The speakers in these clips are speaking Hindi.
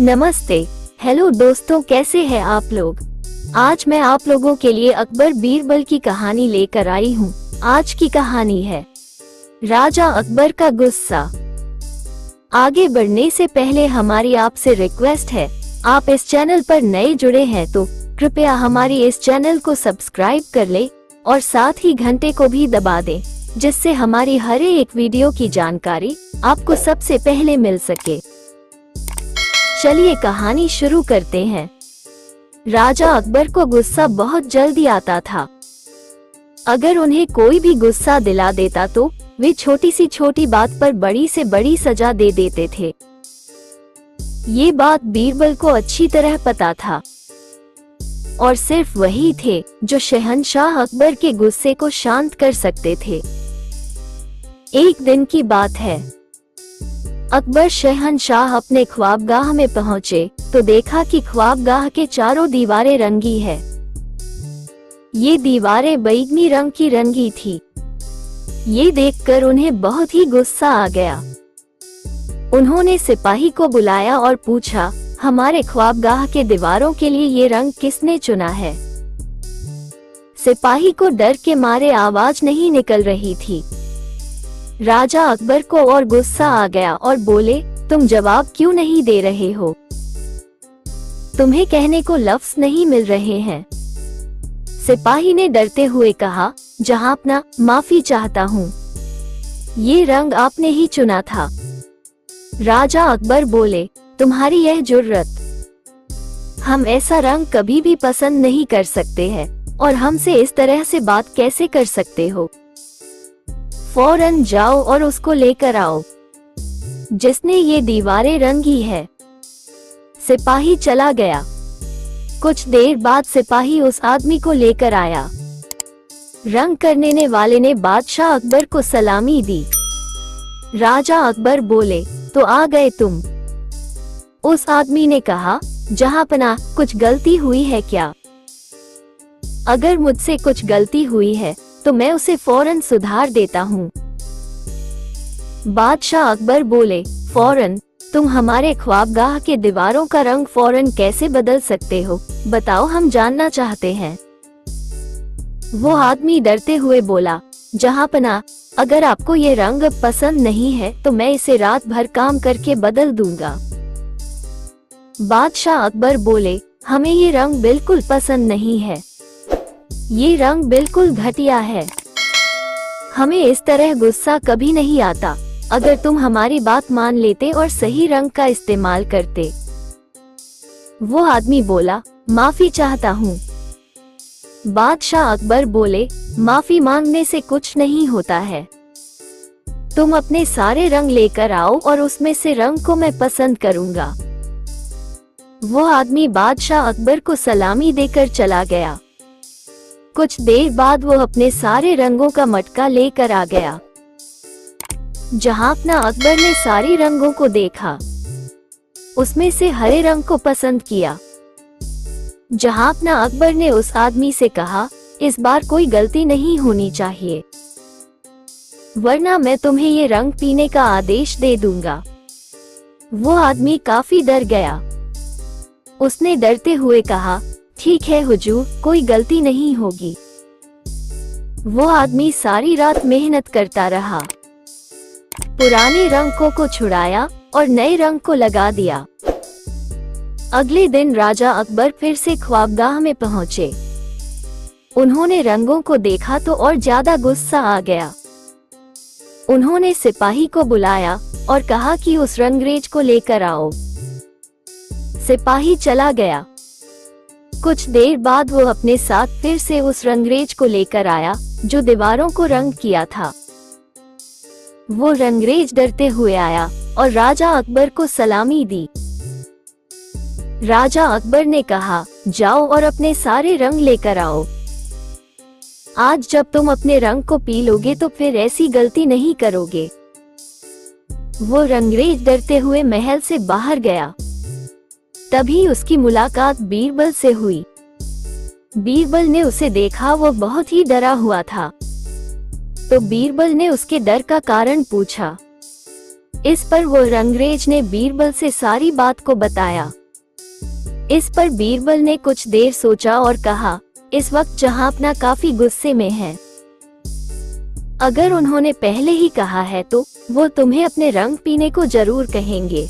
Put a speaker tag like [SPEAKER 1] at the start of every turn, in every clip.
[SPEAKER 1] नमस्ते। हेलो दोस्तों, कैसे हैं आप लोग। आज मैं आप लोगों के लिए अकबर बीरबल की कहानी लेकर आई हूँ। आज की कहानी है राजा अकबर का गुस्सा। आगे बढ़ने से पहले हमारी आपसे रिक्वेस्ट है, आप इस चैनल पर नए जुड़े हैं तो कृपया हमारी इस चैनल को सब्सक्राइब कर ले और साथ ही घंटे को भी दबा दें, जिससे हमारी हर एक वीडियो की जानकारी आपको सबसे पहले मिल सके। चलिए कहानी शुरू करते हैं। राजा अकबर को गुस्सा बहुत जल्दी आता था। अगर उन्हें कोई भी गुस्सा दिला देता तो वे छोटी सी छोटी बात पर बड़ी से बड़ी सजा दे देते थे। ये बात बीरबल को अच्छी तरह पता था और सिर्फ वही थे जो शहंशाह अकबर के गुस्से को शांत कर सकते थे। एक दिन की बात है, अकबर शहंशाह अपने ख्वाबगाह में पहुंचे तो देखा कि ख्वाबगाह के चारों दीवारें रंगी है। ये दीवारें बैंगनी रंग की रंगी थी। ये देखकर उन्हें बहुत ही गुस्सा आ गया। उन्होंने सिपाही को बुलाया और पूछा, हमारे ख्वाबगाह के दीवारों के लिए ये रंग किसने चुना है। सिपाही को डर के मारे आवाज नहीं निकल रही थी। राजा अकबर को और गुस्सा आ गया और बोले, तुम जवाब क्यों नहीं दे रहे हो? तुम्हें कहने को लफ्ज नहीं मिल रहे हैं। सिपाही ने डरते हुए कहा, जहांपना, माफी चाहता हूँ, ये रंग आपने ही चुना था। राजा अकबर बोले, तुम्हारी यह जुर्रत, हम ऐसा रंग कभी भी पसंद नहीं कर सकते हैं और हमसे इस तरह से बात कैसे कर सकते हो। फौरन जाओ और उसको लेकर आओ जिसने ये दीवारें रंगी है। सिपाही चला गया। कुछ देर बाद सिपाही उस आदमी को लेकर आया। रंग करने वाले ने बादशाह अकबर को सलामी दी। राजा अकबर बोले, तो आ गए तुम। उस आदमी ने कहा, जहांपना, कुछ गलती हुई है क्या? अगर मुझसे कुछ गलती हुई है तो मैं उसे फौरन सुधार देता हूँ। बादशाह अकबर बोले, फौरन? तुम हमारे ख्वाबगाह के दीवारों का रंग फौरन कैसे बदल सकते हो? बताओ, हम जानना चाहते हैं। वो आदमी डरते हुए बोला, जहांपना, अगर आपको ये रंग पसंद नहीं है तो मैं इसे रात भर काम करके बदल दूंगा। बादशाह अकबर बोले, हमें ये रंग बिल्कुल पसंद नहीं है। ये रंग बिल्कुल घटिया है। हमें इस तरह गुस्सा कभी नहीं आता। अगर तुम हमारी बात मान लेते और सही रंग का इस्तेमाल करते। वो आदमी बोला, माफी चाहता हूँ। बादशाह अकबर बोले, माफी मांगने से कुछ नहीं होता है। तुम अपने सारे रंग लेकर आओ और उसमें से रंग को मैं पसंद करूँगा। वो आदमी बादशाह अकबर को सलामी देकर चला गया। कुछ देर बाद वो अपने सारे रंगों का मटका लेकर आ गया। जहांपना अकबर ने सारे रंगों को देखा। उसमें से हरे रंग को पसंद किया। जहांपना अकबर ने उस आदमी से कहा, इस बार कोई गलती नहीं होनी चाहिए, वरना मैं तुम्हें ये रंग पीने का आदेश दे दूंगा। वो आदमी काफी डर गया। उसने डरते हुए कहा, ठीक है हुजूर, कोई गलती नहीं होगी। वो आदमी सारी रात मेहनत करता रहा। पुराने रंग को छुड़ाया और नए रंग को लगा दिया। अगले दिन राजा अकबर फिर से ख्वाबगाह में पहुंचे। उन्होंने रंगों को देखा तो और ज्यादा गुस्सा आ गया। उन्होंने सिपाही को बुलाया और कहा कि उस रंगरेज को लेकर आओ। सिपाही चला गया। कुछ देर बाद वो अपने साथ फिर से उस रंगरेज को लेकर आया जो दीवारों को रंग किया था। वो रंगरेज डरते हुए आया और राजा अकबर को सलामी दी। राजा अकबर ने कहा, जाओ और अपने सारे रंग लेकर आओ। आज जब तुम अपने रंग को पी लोगे तो फिर ऐसी गलती नहीं करोगे। वो रंगरेज डरते हुए महल से बाहर गया। तभी उसकी मुलाकात बीरबल से हुई। बीरबल ने उसे देखा, वो बहुत ही डरा हुआ था। तो बीरबल ने उसके डर का कारण पूछा। इस पर वो रंगरेज ने बीरबल से सारी बात को बताया। इस पर बीरबल ने कुछ देर सोचा और कहा, इस वक्त जहांपना काफी गुस्से में है। अगर उन्होंने पहले ही कहा है तो वो तुम्हें अपने रंग पीने को जरूर कहेंगे।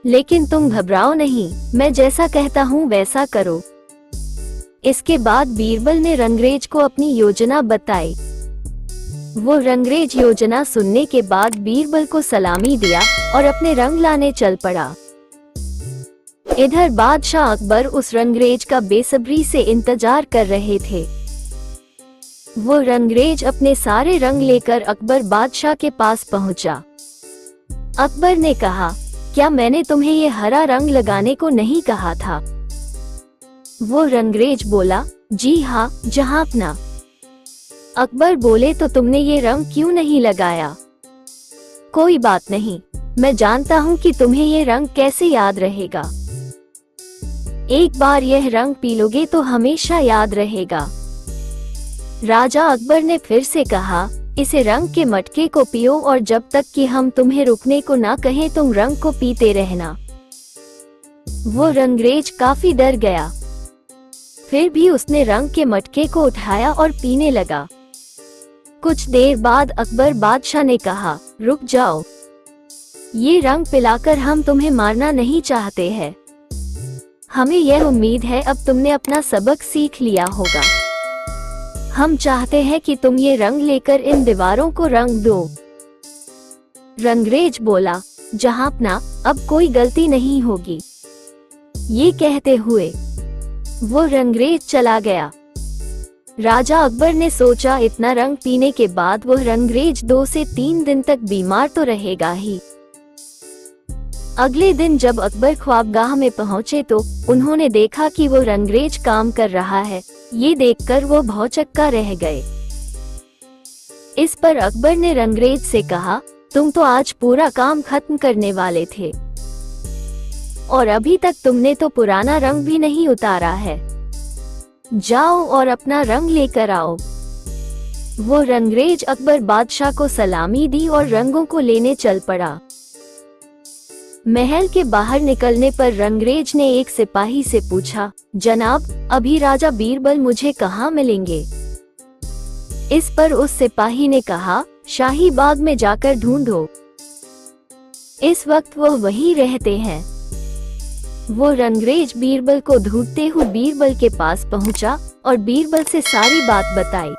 [SPEAKER 1] लेकिन तुम घबराओ नहीं, मैं जैसा कहता हूँ वैसा करो। इसके बाद बीरबल ने रंगरेज को अपनी योजना बताई। वो रंगरेज योजना सुनने के बाद बीरबल को सलामी दिया और अपने रंग लाने चल पड़ा। इधर बादशाह अकबर उस रंगरेज का बेसब्री से इंतजार कर रहे थे। वो रंगरेज अपने सारे रंग लेकर अकबर बादशाह के पास पहुंचा। अकबर ने कहा, क्या मैंने तुम्हें ये हरा रंग लगाने को नहीं कहा था? वो रंगरेज बोला, जी हाँ जहांपना। अकबर बोले, तो तुमने ये रंग क्यों नहीं लगाया? कोई बात नहीं, मैं जानता हूँ कि तुम्हें ये रंग कैसे याद रहेगा। एक बार यह रंग पी लोगे तो हमेशा याद रहेगा। राजा अकबर ने फिर से कहा, इसे रंग के मटके को पियो और जब तक कि हम तुम्हें रुकने को ना कहें तुम रंग को पीते रहना। वो रंगरेज काफी डर गया। फिर भी उसने रंग के मटके को उठाया और पीने लगा। कुछ देर बाद अकबर बादशाह ने कहा, रुक जाओ, ये रंग पिलाकर हम तुम्हें मारना नहीं चाहते हैं। हमें यह उम्मीद है अब तुमने अपना सबक सीख लिया होगा। हम चाहते हैं कि तुम ये रंग लेकर इन दीवारों को रंग दो। रंगरेज बोला, जहांपना, अब कोई गलती नहीं होगी। ये कहते हुए वो रंगरेज चला गया। राजा अकबर ने सोचा, इतना रंग पीने के बाद वो रंगरेज 2 से 3 दिन तक बीमार तो रहेगा ही। अगले दिन जब अकबर ख्वाबगाह में पहुंचे तो उन्होंने देखा कि वो रंगरेज काम कर रहा है। ये देखकर वो भौचक्का रह गए। इस पर अकबर ने रंगरेज से कहा, तुम तो आज पूरा काम खत्म करने वाले थे और अभी तक तुमने तो पुराना रंग भी नहीं उतारा है। जाओ और अपना रंग लेकर आओ। वो रंगरेज अकबर बादशाह को सलामी दी और रंगों को लेने चल पड़ा। महल के बाहर निकलने पर रंगरेज ने एक सिपाही से पूछा, जनाब, अभी राजा बीरबल मुझे कहाँ मिलेंगे? इस पर उस सिपाही ने कहा, शाही बाग में जाकर ढूंढो। इस वक्त वो वहीं रहते हैं। वो रंगरेज बीरबल को ढूंढते हुए बीरबल के पास पहुंचा और बीरबल से सारी बात बताई।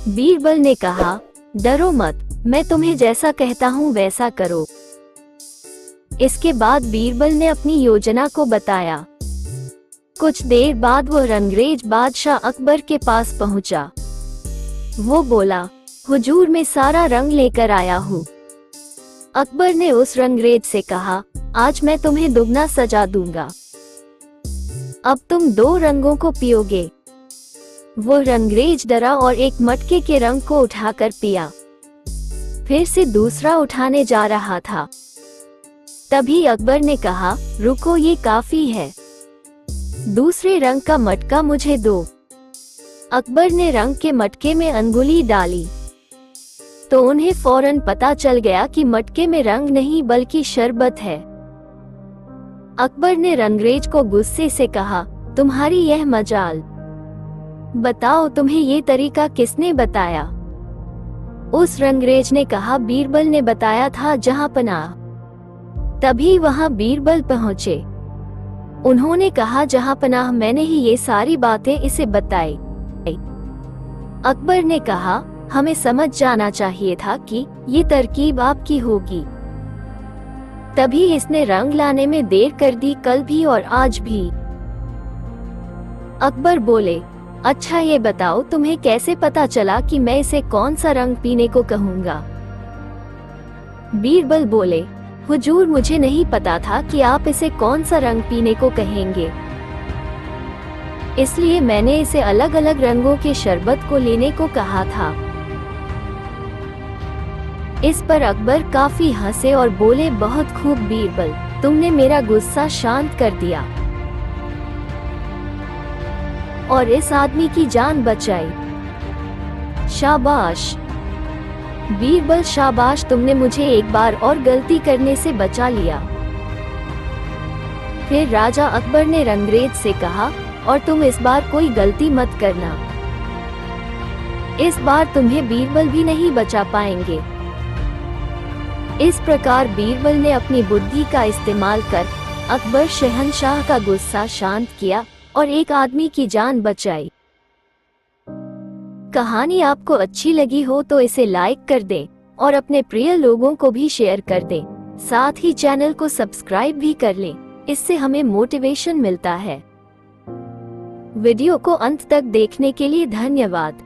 [SPEAKER 1] बीरबल ने कहा, डरो मत, मैं तुम्हें जैसा कहता हूँ वैसा करो। इसके बाद बीरबल ने अपनी योजना को बताया। कुछ देर बाद वो रंगरेज बादशाह अकबर के पास पहुंचा। वो बोला, हुजूर, मैं सारा रंग लेकर आया हूँ। अकबर ने उस रंगरेज से कहा, आज मैं तुम्हें दुगना सजा दूंगा। अब तुम 2 रंगों को पियोगे। वो रंगरेज डरा और एक मटके के रंग को उठाकर पिया। फिर से दूसरा उठाने जा रहा था। तभी अकबर ने कहा, रुको, ये काफी है, दूसरे रंग का मटका मुझे दो। अकबर ने रंग के मटके में अंगुली डाली तो उन्हें फौरन पता चल गया कि मटके में रंग नहीं बल्कि शरबत है। अकबर ने रंगरेज को गुस्से से कहा, तुम्हारी यह मजाल, बताओ तुम्हें ये तरीका किसने बताया? उस रंगरेज ने कहा, बीरबल ने बताया था जहांपनाह। तभी वहां बीरबल पहुंचे। उन्होंने कहा, जहांपनाह, मैंने ही ये सारी बातें इसे बताई। अकबर ने कहा, हमें समझ जाना चाहिए था कि ये तरकीब आपकी होगी, तभी इसने रंग लाने में देर कर दी, कल भी और आज भी। अकबर बोले, अच्छा ये बताओ, तुम्हें कैसे पता चला कि मैं इसे कौन सा रंग पीने को कहूँगा? बीरबल बोले, हुजूर, मुझे नहीं पता था कि आप इसे कौन सा रंग पीने को कहेंगे, इसलिए मैंने इसे अलग अलग रंगों के शरबत को लेने को कहा था। इस पर अकबर काफी हंसे और बोले, बहुत खूब बीरबल, तुमने मेरा गुस्सा शांत कर दिया और इस आदमी की जान बचाई। शाबाश। बीरबल शाबाश, तुमने मुझे एक बार और गलती करने से बचा लिया। फिर राजा अकबर ने रंगरेज से कहा, और तुम इस बार कोई गलती मत करना, इस बार तुम्हें बीरबल भी नहीं बचा पाएंगे। इस प्रकार बीरबल ने अपनी बुद्धि का इस्तेमाल कर अकबर शहंशाह का गुस्सा शांत किया और एक आदमी की जान बचाई। कहानी आपको अच्छी लगी हो तो इसे लाइक कर दें और अपने प्रिय लोगों को भी शेयर कर दें। साथ ही चैनल को सब्सक्राइब भी कर लें, इससे हमें मोटिवेशन मिलता है। वीडियो को अंत तक देखने के लिए धन्यवाद।